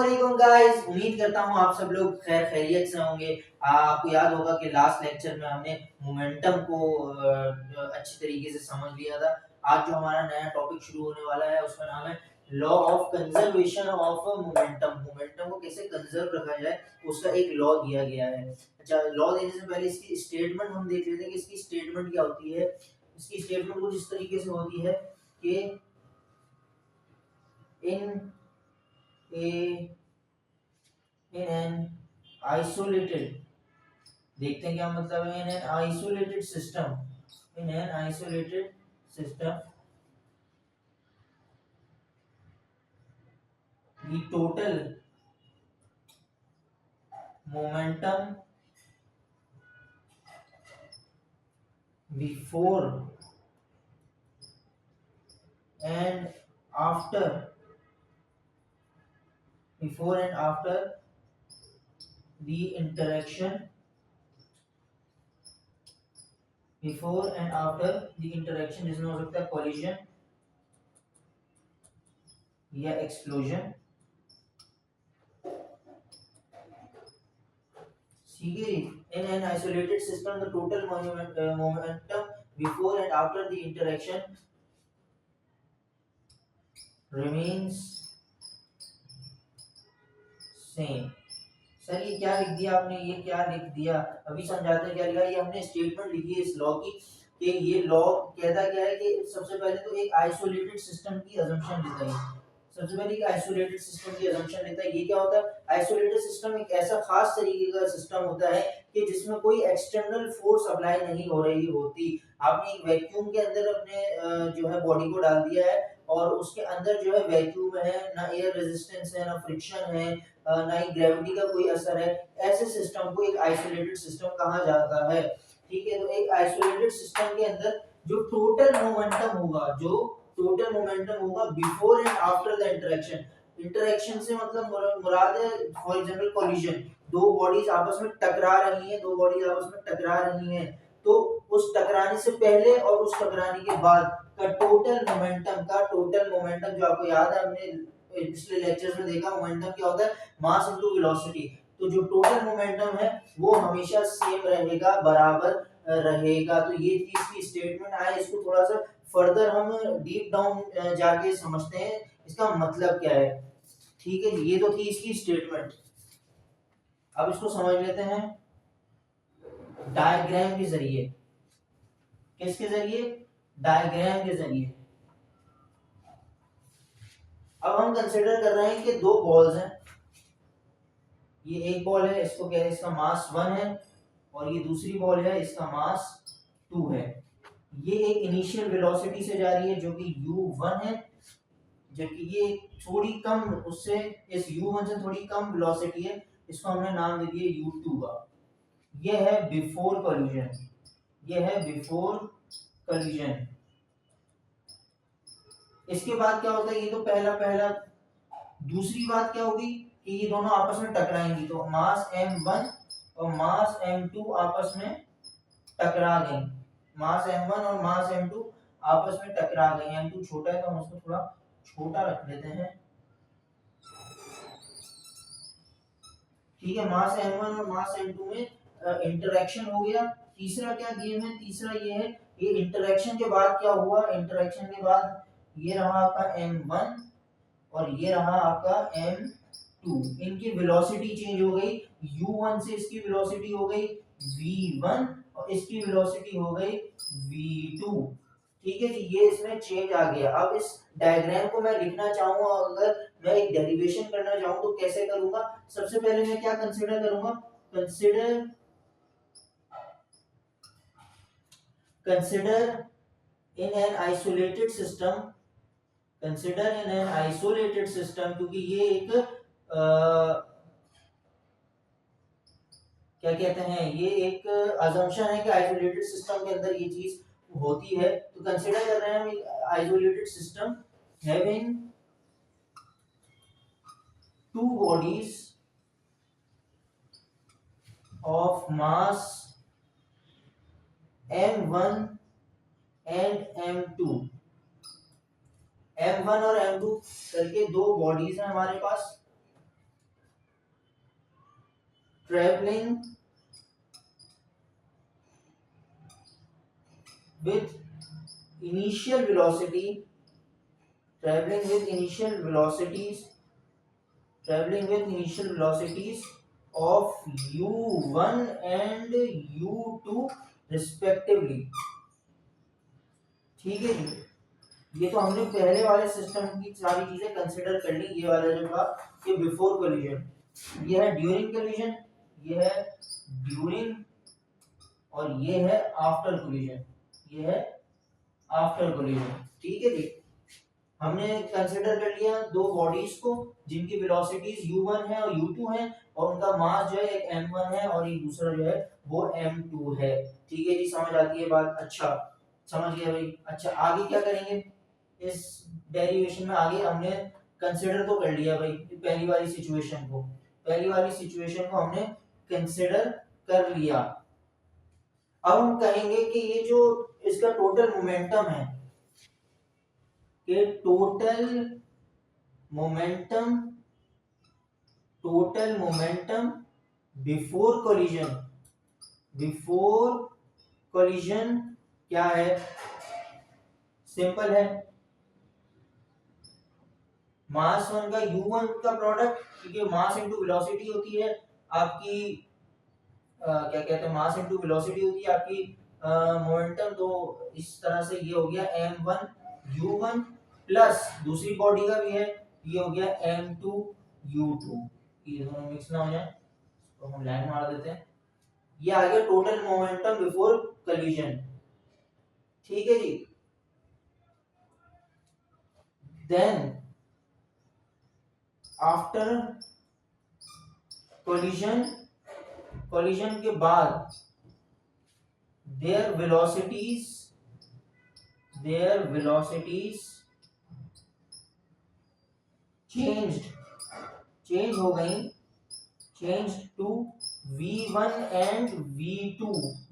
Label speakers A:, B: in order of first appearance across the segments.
A: वालेकुम गाइस, उम्मीद करता हूँ आप सब लोग खैर खैरियत से होंगे। आपको याद होगा कि लास्ट लेक्चर में हमने मोमेंटम को अच्छी तरीके से समझ लिया था। आज जो हमारा नया टॉपिक शुरू होने वाला है उसका नाम है law of conservation of momentum. Momentum को कैसे कंजर्व रखा जाए उसका एक लॉ दिया गया है। अच्छा, लॉ देने से पहले इसकी स्टेटमेंट हम देख लेते हैं कि इसकी स्टेटमेंट क्या होती है। इसकी स्टेटमेंट कुछ इस तरीके से होती है कि इन a in an isolated, देखते हैं क्या मतलब है। in an isolated system, in an isolated system the total momentum before and after the interaction जिसमें हो सकता है collision या explosion। ठीक है, in an isolated system the total momentum before and after the interaction remains same। Sir ये क्या लिख दिया आपने, ये क्या लिख दिया, अभी समझाते हैं क्या लिखा। ये हमने स्टेटमेंट लिखी है इस लॉ की कि ये लॉ कहता क्या है कि सबसे पहले तो एक आइसोलेटेड सिस्टम की अजम्पशन लेता है। सबसे पहले एक आइसोलेटेड सिस्टम की अजम्पशन लेता है। ये क्या होता है, आइसोलेटेड सिस्टम एक ऐसा खास तरीके का सिस्टम होता है कि जिसमें कोई एक्सटर्नल फोर्स अप्लाई नहीं हो रही होती। आपने एक वैक्यूम के अंदर अपने जो है बॉडी को डाल दिया है और उसके अंदर जो है वैक्यूम है, ना एयर रेजिस्टेंस है, ना फ्रिक्शन है, ना ही ग्रेविटी का कोई असर है। ऐसे सिस्टम को एक आइसोलेटेड सिस्टम कहा जाता है। ठीक है, तो एक आइसोलेटेड सिस्टम के अंदर जो टोटल मोमेंटम होगा before and after the interaction से मतलब मुराद है फॉर एग्जांपल कोलिजन। दो बॉडीज आपस में टकरा रही हैं, तो उस टकराने से पहले और उस टकराने के बाद का टोटल मोमेंटम जो आपको याद है, हमने पिछले लेक्चर्स में देखा मोमेंटम क्या होता है, मास इनटू वेलोसिटी। तो जो टोटल मोमेंटम है वो हमेशा सेम रहेगा, बराबर रहेगा। तो ये थी इसकी स्टेटमेंट। आए इसको थोड़ा सा फर्दर हम डीप डाउन जाके समझते हैं इसका मतलब क्या है। ठीक है, ये तो थी इसकी स्टेटमेंट। अब इसको समझ लेते हैं डायग्राम के जरिए। किसके जरिए? डायग्राम के जरिए। अब हम कंसीडर कर रहे हैं कि दो बॉल्स हैं। ये एक बॉल है, इसको कह रहे हैं इसका मास 1 है, और ये दूसरी बॉल है इसका मास 2 है। ये एक इनिशियल वेलोसिटी से जा रही है जो कि u1 है, जबकि ये थोड़ी कम उससे, इस u1 से थोड़ी कम वेलोसिटी है, इसको हमने नाम दे दिया u2 का। ये है बिफोर कोलिजन। इसके बाद क्या होता है, ये तो पहला। दूसरी बात क्या होगी कि ये दोनों आपस में टकराएंगी, तो मास m1 और मास m2 आपस में टकरा गए। मास m1 और मास m2 आपस में टकरा गए। m2 छोटा है तो हम उसको थोड़ा छोटा रख लेते हैं। ठीक है, मास m1 और मास m2 में इंटरेक्शन हो गया। तीसरा क्या गेम है, तीसरा ये है, ये इंटरेक्शन के बाद क्या हुआ, इंटरेक्शन के बाद ये रहा आपका m1 और ये रहा आपका m2। इनकी वेलोसिटी चेंज हो गई, u1 से इसकी वेलोसिटी हो गई v1 और इसकी वेलोसिटी हो गई v2। ठीक है जी, ये इसमें चेंज आ गया। अब इस डायग्राम को मैं लिखना चाहूँ, अगर मैं एक डेरिवेशन करना चाहूँ तो कैसे करूंगा। सबसे पहले मैं क्या कंसीडर करूंगा, consider in an isolated system, क्योंकि ये एक क्या कहते हैं, ये एक अजम्पशन है कि आइसोलेटेड सिस्टम के अंदर ये चीज होती है। तो कंसीडर कर रहे हैं हम एक isolated system having two bodies of mass m1 and m2। m1 और m2 करके दो बॉडीज हैं हमारे पास। traveling with initial velocity traveling with initial velocities traveling with initial velocities of u1 and u2 respectively। ठीक है जी, ये तो हमने पहले वाले सिस्टम की सारी चीजें कंसिडर कर ली। ये वाला जो था ये बिफोर कोलिजन, ये है ड्यूरिंग कोलिजन, ये है ड्यूरिंग, और ये है आफ्टर कोलिजन, ये है आफ्टर कोलिजन। ठीक है जी, हमने कंसिडर कर लिया दो बॉडीज को जिनकी वेलोसिटीज u1 है और u2 है, और उनका मास जो है एक m1 है और एक दूसरा जो है वो m2 है। ठीक है जी, समझ आती है बात? अच्छा, समझ गया भाई। अच्छा, आगे क्या करेंगे इस डेरिवेशन में? आगे हमने कंसिडर तो कर लिया भाई पहली वाली सिचुएशन को, हमने कंसिडर कर लिया। अब हम कहेंगे कि ये जो इसका टोटल मोमेंटम है, कि टोटल मोमेंटम बिफोर कोलिजन क्या है? सिंपल है, मास 1 का u1 का प्रोडक्ट, क्योंकि मास इनटू वेलोसिटी होती है आपकी, क्या कहते हैं, मास इनटू वेलोसिटी होती है आपकी मोमेंटम। तो इस तरह से ये हो गया m1 u1 प्लस दूसरी बॉडी का भी है, ये हो गया m2 u2। ये दोनों मिक्स ना हो जाए तो हम लाइन मार देते हैं। ये आ गया टोटल मोमेंटम बिफोर कोलिजन। ठीक है जी, देन आफ्टर कोलिजन के बाद their velocities चेंज हो गई, change to v1 and v2,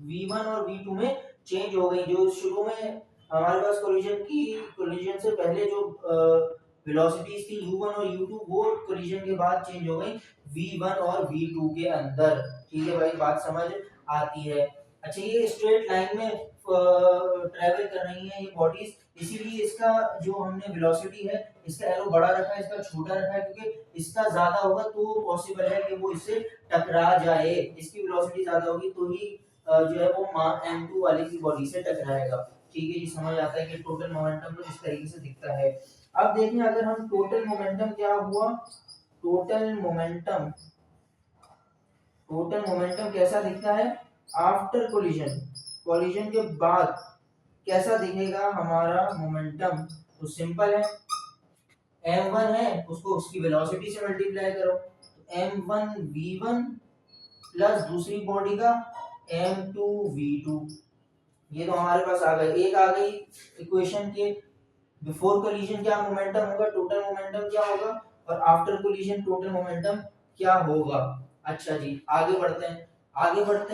A: v1 और v2 में चेंज हो गई। जो शुरू में हमारे पास कोलिजन से पहले जो वेलोसिटीज थी u1 और u2, वो कोलिजन के बाद चेंज हो गई v1 और v2 के अंदर। ठीक है भाई, बात समझ आती है? अच्छा, ये स्ट्रेट लाइन में ट्रैवल कर रही हैं ये बॉडीज, इसीलिए इसका जो हमने वेलोसिटी है इसका एरो बड़ा रखा है, इसका छोटा रखा है, क्योंकि इसका ज्यादा होगा तो पॉसिबल है कि वो इससे टकरा जाए। इसकी वेलोसिटी ज्यादा होगी तो ही जो है वो m2 वाले की बॉडी से टकराएगा। ठीक है जी, समझ आता है कि टोटल मोमेंटम तो इस तरीके से दिखता है। अब देखिए, अगर हम टोटल मोमेंटम क्या हुआ, टोटल मोमेंटम कैसा दिखता है आफ्टर कोलिजन के बाद कैसा दिखेगा हमारा मोमेंटम? तो सिंपल है, m1 है उसको उसकी वेलोसिटी से मल्टीप्लाई करो, तो m1 v1 प्लस दूसरी बॉडी का m2 v2। ये तो हमारे पास आ गए, एक आ गई इक्वेशन के बिफोर कोलिजन क्या मोमेंटम होगा, टोटल मोमेंटम क्या होगा, और आफ्टर कोलिजन टोटल मोमेंटम क्या होगा। अच्छा जी, आगे बढ़ते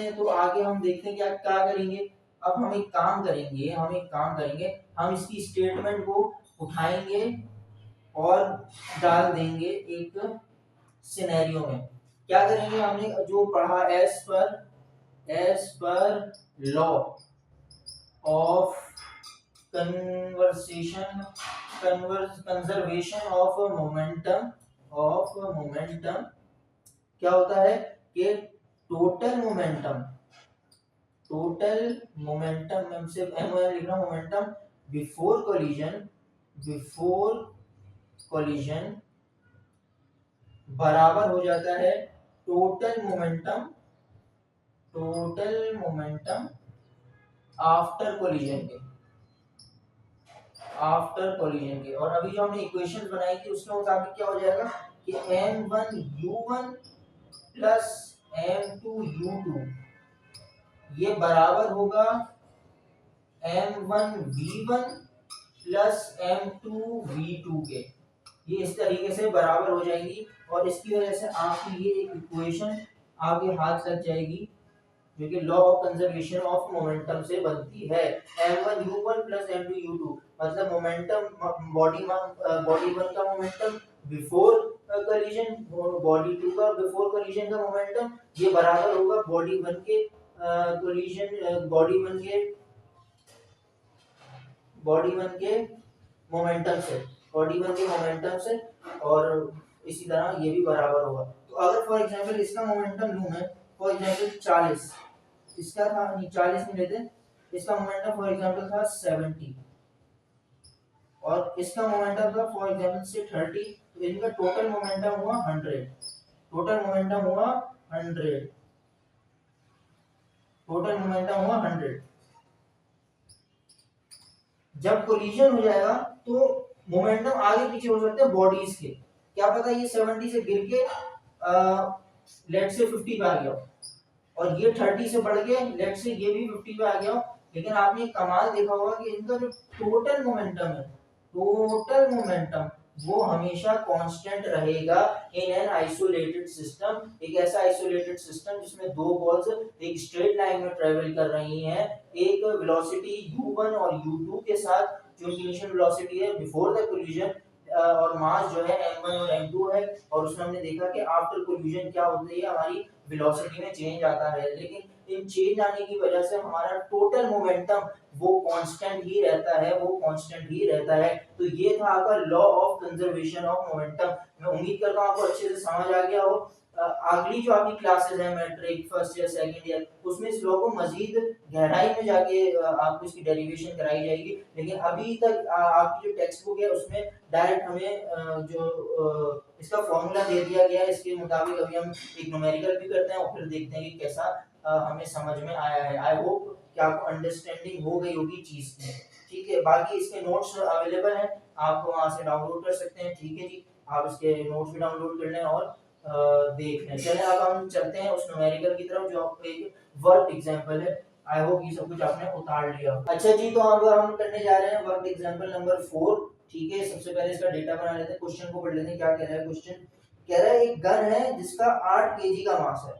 A: हैं तो आगे हम देखते हैं क्या क्या करेंगे। अब हम एक काम करेंगे, हम इसकी स्टेटमेंट को उठाएंगे और डाल देंगे एक सिनेरियो में। क्या करेंगे, हमने जो पढ़ा एज पर law of conservation of momentum क्या होता है कि टोटल मोमेंटम मैं सिर्फ एम लिख रहा हूं, मोमेंटम बिफोर कोलिजन बराबर हो जाता है टोटल मोमेंटम आफ्टर कोलिजन के। और अभी जो हमने इक्वेशन बनाई थी उसके मुताबिक क्या हो जाएगा कि m1 u1 plus m2 u2 ये बराबर होगा m1 v1 plus m2 v2 के। ये इस तरीके से बराबर हो जाएंगी और इसकी वजह से आपकी ये इक्वेशन आपके हाथ लग जाएगी। जो कि law of conservation of momentum से बनती है। m1u1 प्लस m2u2 मतलब मोमेंटम बॉडी वन का momentum before collision, body two का बिफोर कोलिजन का मोमेंटम, ये बराबर होगा बॉडी वन के कोलिजन बॉडी वन के मोमेंटम से, और इसी तरह ये भी बराबर होगा। तो अगर फॉर एग्जांपल इसका मोमेंटम लूं मैं, फॉर एग्जांपल 40, इसका था नहीं 40 नहीं लेते, इसका मोमेंटम फॉर एग्जांपल था 70 और इसका मोमेंटम था फॉर एग्जांपल से 30, तो इनका टोटल मोमेंटम हुआ 100, टोटल मोमेंटम हुआ 100। जब कोलिजन हो जाएगा तो मोमेंटम आगे पीछे हो सकते हैं बॉडीज के, क्या पता ये 70 से गिर के लेट से 50 पे आ गया और ये 30 से बढ़ के लेट से ये भी 50 पे आ गया, लेकिन आपने कमाल देखा होगा कि इनका जो टोटल मोमेंटम वो हमेशा कांस्टेंट रहेगा इन एन आइसोलेटेड सिस्टम। एक ऐसा आइसोलेटेड सिस्टम जिसमें दो बॉल्स एक स्ट्रेट लाइन में ट्रेवल कर रही हैं, एक वेलोसिटी u1 और u2 के साथ, जो इनिशियल वेलोसिटी है बिफोर द कोलिजन, और मास जो है m1 और m2 है, और उसमें हमने देखा कि आफ्टर कोलिजन क्या होती है, हमारी वेलोसिटी में चेंज आता है, लेकिन इन चेंज आने की वजह से हमारा टोटल मोमेंटम वो कांस्टेंट ही रहता है। तो ये था आपका law of conservation of momentum. मैं उम्मीद करता हूँ आपको अच्छे से समझ आ गया हो। अगली जो आपकी क्लासेस है matric first year second year, उसमें इस लॉ को मजीद गहराई में जाके आपको इसकी डेरिवेशन कराई जाएगी, लेकिन अभी तक आपकी जो टेक्स्ट बुक है उसमें डायरेक्ट हमें जो इसका फॉर्मूला दे दिया गया है, इसके मुताबिक अभी हम एक न्यूमेरिकल भी करते हैं और फिर देखते हैं कि कैसा हमें समझ में आया है। आई होप कि आपको अंडरस्टैंडिंग हो गई होगी चीज की, ठीक है। बाकी इसके नोट्स अवेलेबल हैं, आप वहां से डाउनलोड कर सकते हैं, ठीक है जी। आप इसके नोट्स भी डाउनलोड कर लें और देख लें। चलें अब हम चलते हैं उस न्यूमेरिकल की तरफ जो आपको एक वर्क एग्जांपल है। आई होप ये सब कुछ आपने उतार लिया। अच्छा जी, तो अब हम करने जा रहे हैं वर्क एग्जांपल नंबर 4, ठीक है। सबसे पहले इसका डेटा बना लेते हैं, क्वेश्चन को पढ़ लेते हैं क्या कह रहा है। क्वेश्चन कह रहा है एक गन है जिसका 8 केजी का मास है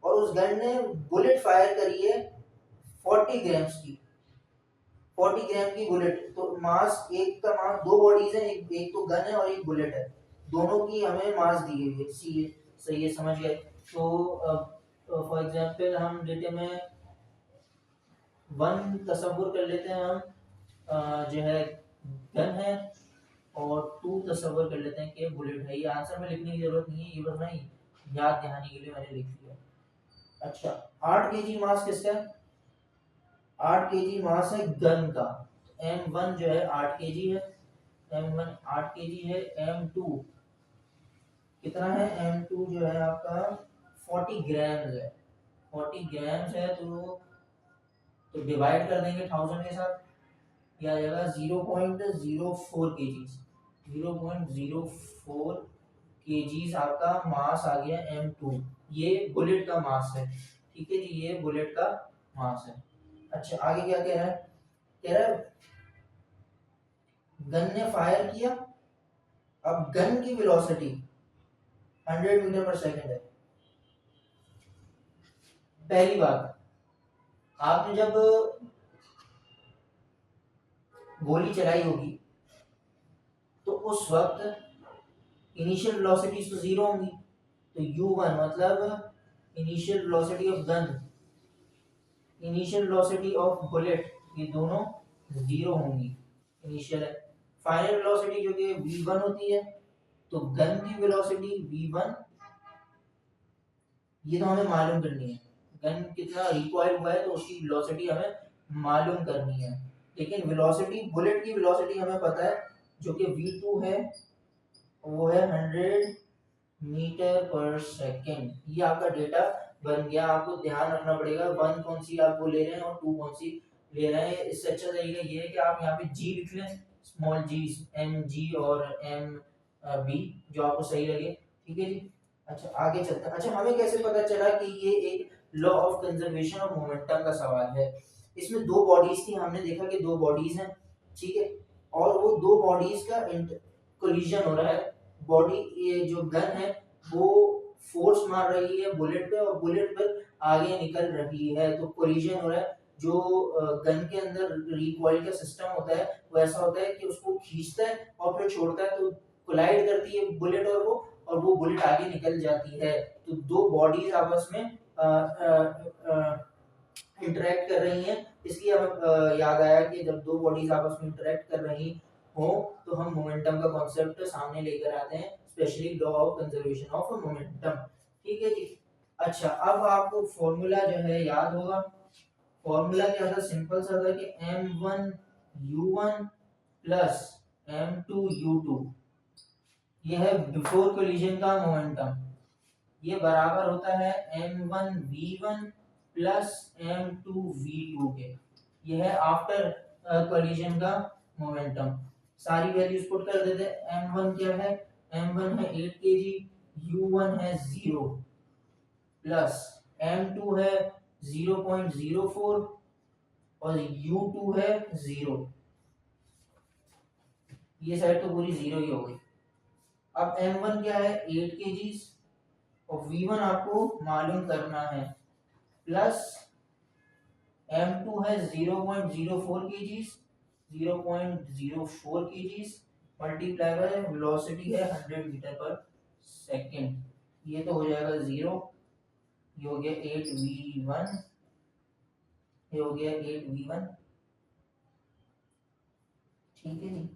A: और उस गन ने बुलेट फायर करी है 40 ग्राम्स की, 40 ग्राम की बुलेट। तो मास एक का मास, दो बॉडीज है, एक तो गन है और एक बुलेट है, दोनों की हमें मास दी हुई है। सही है, समझ गए। तो फॉर एग्जांपल हम डेटे में 1 तस्वीर कर लेते हैं हम, जो है गन है, और 2 तस्वीर कर लेते हैं कि बुलेट है। ये आंसर में लिखने की जरूरत नहीं है, ये बस नहीं याद दहानी के लिए मैंने लिख दिया। अच्छा, 8 केजी मास किसका है? 8 केजी मास है गन का। m1 जो है 8 केजी है, m1 8 केजी है। m2 कितना है? m2 जो है आपका 40 ग्राम्स है, 40 ग्राम्स है। तो डिवाइड कर देंगे 1000 के साथ, क्या आ जाएगा 0.04 केजीज, 0.04 केजीज आपका मास आ गया m2। ये बुलेट का मास है, ठीक है जी, ये बुलेट का मास है। अच्छा, आगे क्या कह रहा है? कह रहा है गन ने फायर किया, अब गन की वेलोसिटी 100 मीटर पर सेकंड है। पहली बात, आपने जब गोली चलाई होगी तो उस वक्त इनिशियल वेलोसिटी तो जीरो होंगी, तो u1 मतलब initial velocity of gun, initial velocity of bullet, ये दोनों जीरो होंगी। इनिशियल है। फाइनल वेलोसिटी जो कि v1 होती है, तो गन की वेलोसिटी v1, ये तो हमें मालूम करनी है, गन कितना रिकॉइल हुआ है तो उसकी वेलोसिटी हमें मालूम करनी है। लेकिन वेलोसिटी, बुलेट की वेलोसिटी हमें पता है जो कि v2 है, वो है 100 मीटर पर सेकंड। ये आपका डेटा बन गया। आपको ध्यान रखना पड़ेगा 1 कौन सी आपको ले रहे हैं और 2 कौन सी ले रहे हैं। इससे अच्छा तरीका ये है कि आप यहाँ पे g लिख लें, स्मॉल g, mg और mb, जो आपको सही लगे, ठीक है जी। अच्छा, आगे चलते हैं। अच्छा, हमें कैसे पता चला कि ये एक law of conservation of momentum का सवाल है? इसमें दो बॉडीज थी, हमने देखा कि दो बॉडीज हैं, ठीक है, और वो दो बॉडीज का कोलिजन हो रहा है। बॉडी, ये जो गन है वो फोर्स मार रही है बुलेट पे और बुलेट पर आगे निकल रही है, तो कोलिजन हो रहा है। जो गन के अंदर रिकॉइल का सिस्टम होता है वो ऐसा होता है कि उसको खींचता है और फिर छोड़ता है, तो कोलाइड करती है बुलेट और वो बुलेट आगे निकल जाती है। तो दो बॉडीज आपस में इंटरेक्ट कर रही हैं, इसलिए हमें याद आया कि जब दो बॉडीज आपस में इंटरेक्ट कर रही हो तो हम मोमेंटम का कॉन्सेप्ट सामने लेकर आते हैं, specially law of conservation of momentum. ठीक है जी। अच्छा, अब आपको फॉर्मूला जो है याद होगा। फॉर्मूला क्या था? सिंपल सा था कि m1u1 प्लस m2u2, ये है बिफोर कोलिजन का मोमेंटम, ये बराबर होता है m1v1 प्लस m2v2 के। ये है आफ्टर कोलिजन का मोमेंटम। सारी वैल्यूज पुट कर देते हैं। m1 क्या है? m1 है 8 kg, u1 है 0 प्लस m2 है 0.04 और u2 है 0। ये साइड तो पूरी 0 ही हो गई। अब m1 क्या है? 8 kg और v1 आपको मालूम करना है, प्लस m2 है 0.04 kg, 0.04 kg multiply by velocity है 100 मीटर पर सेकंड, ये तो हो जाएगा 0, ये हो गया 8v1, ये हो गया 8v1। ठीक है जी।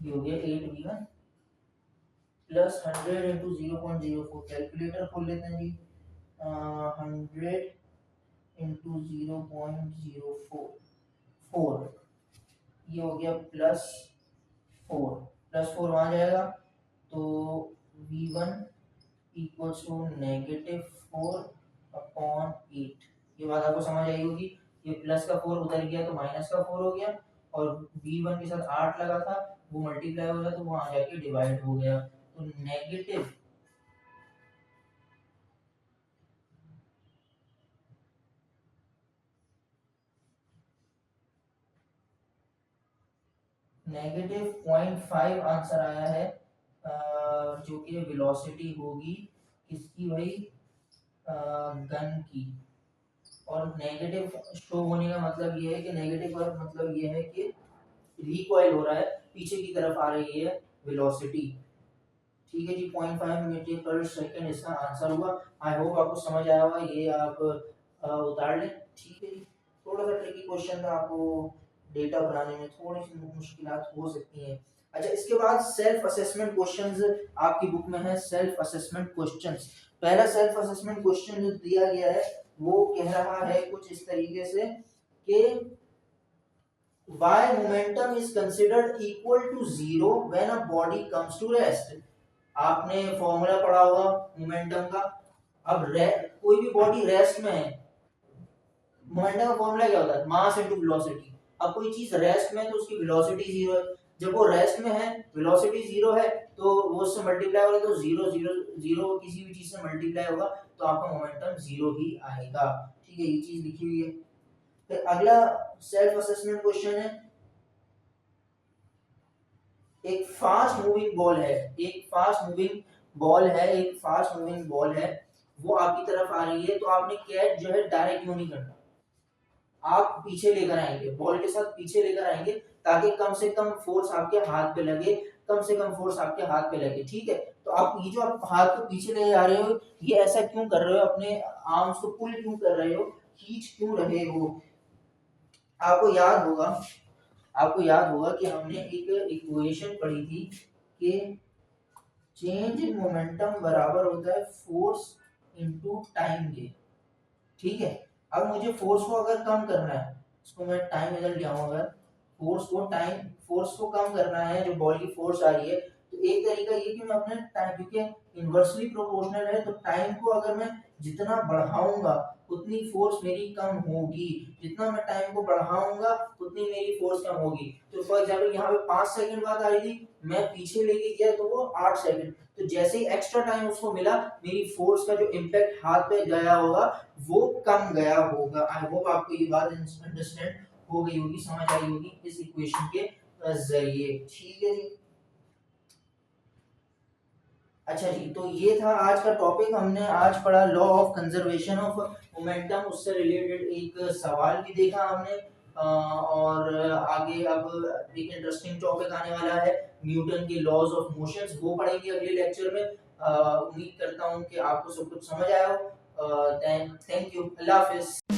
A: ये हो गया 8v1 प्लस 100 इंटू 0.04, कैलकुलेटर खोल लेते हैं जी। 100 इंटू 0.04, ये हो गया प्लस 4, प्लस 4 वहाँ जाएगा तो v1 इक्वल्स टू -4/8। ये बात आपको समझ आई होगी। ये प्लस का 4 उधर गया तो माइनस का 4 हो गया, और v1 के साथ 8 लगा था, वो मल्टीप्लाई हो गया तो वहाँ जाके डिवाइड हो गया, तो नेगेटिव -0.5 आंसर आया है, जो कि वेलोसिटी होगी किसकी भाई? गन की। और नेगेटिव शो होने का मतलब ये है कि नेगेटिव का मतलब ये है कि रिकॉइल हो रहा है, पीछे की तरफ आ रही है वेलोसिटी। ठीक है जी, 0.5 मीटर पर सेकंड इसका आंसर हुआ। आई होप आपको समझ आया होगा, ये आप उतार लें। ठीक है जी, थोड़ा सा ट्रिकी क्वेश्चन था, आपको डेटा बनाने में थोड़ी सी मुश्किलात हो सकती हैं। अच्छा, इसके बाद सेल्फ असेसमेंट क्वेश्चंस आपकी बुक में है। सेल्फ असेसमेंट क्वेश्चंस, पहला सेल्फ असेसमेंट क्वेश्चन जो दिया गया है वो कह रहा है कुछ इस तरीके से कि why momentum is considered equal to zero when a body comes to rest। आपने फॉर्मूला पढ़ा होगा मोमेंटम का। अब कोई भी बॉडी रेस्ट में है, मोमेंटम का फॉर्मूला क्या होता है? Mass into velocity. अब कोई चीज रेस्ट में है तो उसकी वेलोसिटी 0 है, जब वो रेस्ट में है वेलोसिटी 0 है तो वो उससे मल्टीप्लाई होगा, तो 0 0 0 किसी भी चीज से मल्टीप्लाई होगा तो आपका मोमेंटम 0 ही आएगा। ठीक है, ये चीज लिखी हुई है। फिर अगला सेल्फ असेसमेंट क्वेश्चन है, एक फास्ट मूविंग बॉल है, एक फास्ट मूविंग बॉल है, एक फास्ट मूविंग बॉल है, वो आपकी तरफ आ रही है, तो आपने कैच जो है डायरेक्ट क्यों नहीं करना, आप पीछे लेकर आएंगे, बॉल के साथ पीछे लेकर आएंगे ताकि कम से कम फोर्स आपके हाथ पे लगे, कम से कम फोर्स आपके हाथ पे लगे। ठीक है, तो आप ये जो आप हाथ को पीछे ले जा रहे हो, ये ऐसा क्यों कर रहे हो? अपने आर्म्स को पुल क्यों कर रहे हो, खींच क्यों रहे हो? आपको याद होगा, आपको याद होगा कि हमने एक इक्वेशन पढ़ी थी कि चेंज इन मोमेंटम बराबर होता है फोर्स इनटू टाइम के। ठीक है, अब मुझे फोर्स को अगर कम करना है, इसको मैं टाइम इधर ले आऊं, अगर फोर्स को कम करना है, जो बॉल की फोर्स आ रही है, तो एक तरीका ये कि मैं अपने टाइम, क्योंकि इनवर्सली प्रोपोर्शनल है, तो टाइम को अगर मैं जितना बढ़ाऊंगा उतनी फोर्स मेरी कम होगी, जितना मैं टाइम को बढ़ाऊंगा उतनी मेरी फोर्स कम होगी। तो फॉर एग्जांपल यहाँ पे 5 सेकंड बाद आ रही थी, मैं पीछे लेके गया तो वो 8 सेकंड, तो जैसे ही एक्स्ट्रा टाइम उसको मिला, मेरी फोर्स का जो इम्पैक्ट हाथ पे गया होगा वो कम गया होगा। आई होप आपको ये बात अंडरस्टैंड हो गई होगी, समझ आई होगी इस इक्वेशन के जरिए। ठीक है जी। अच्छा जी, तो ये था आज का टॉपिक। हमने आज पढ़ा law of conservation of momentum, उससे रिलेटेड एक सवाल भी देखा हमने। और आगे अब एक इंटरेस्टिंग टॉपिक आने वाला है, न्यूटन के लॉज ऑफ मोशंस, वो पढ़ेंगे अगले लेक्चर में। उम्मीद करता हूँ कि आपको सब कुछ समझ आया हो। Thank you, Allah Hafiz.